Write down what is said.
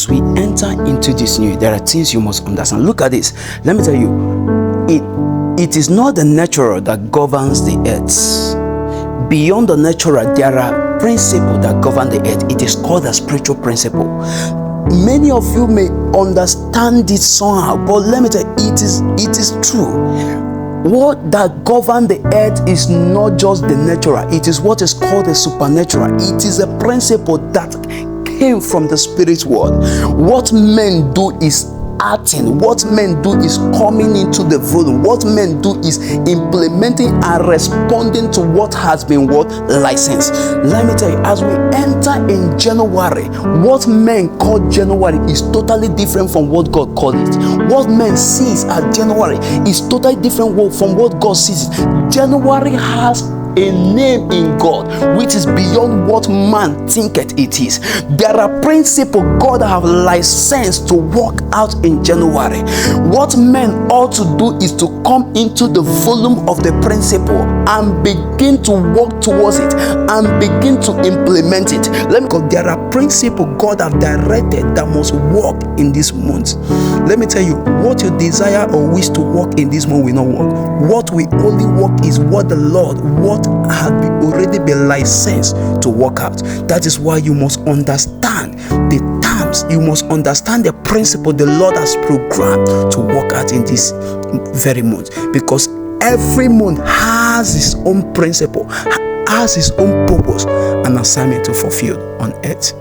as we enter into this new, there are things you must understand. Look at this. Let me tell you, it is not the natural that governs the earth. Beyond the natural, there are principles that govern the earth. It is called a spiritual principle. Many of you may understand it somehow, but let me tell you, it is true. What that governs the earth is not just the natural, it is what is called the supernatural. It is a principle that came from the spirit world. What men do is acting. What men do is coming into the volume. What men do is implementing and responding to what has been licensed. Let me tell you, as we enter in January, what men call January is totally different from what God called it. What men sees as January is totally different from what God sees it. January has a name in God which is beyond what man thinketh it is. There are principles God have licensed to work out in January. What men ought to do is to come into the volume of the principle and begin to work towards it and begin to implement it. Let me go. There are principles God have directed that must work in this month. Let me tell you, what you desire or wish to work in this month will not work. What will only work is what the Lord, what had already been licensed to work out. That is why you must understand the terms. You must understand the principle the Lord has programmed to work out in this very month, because every month has its own principle, has its own purpose and assignment to fulfill on earth.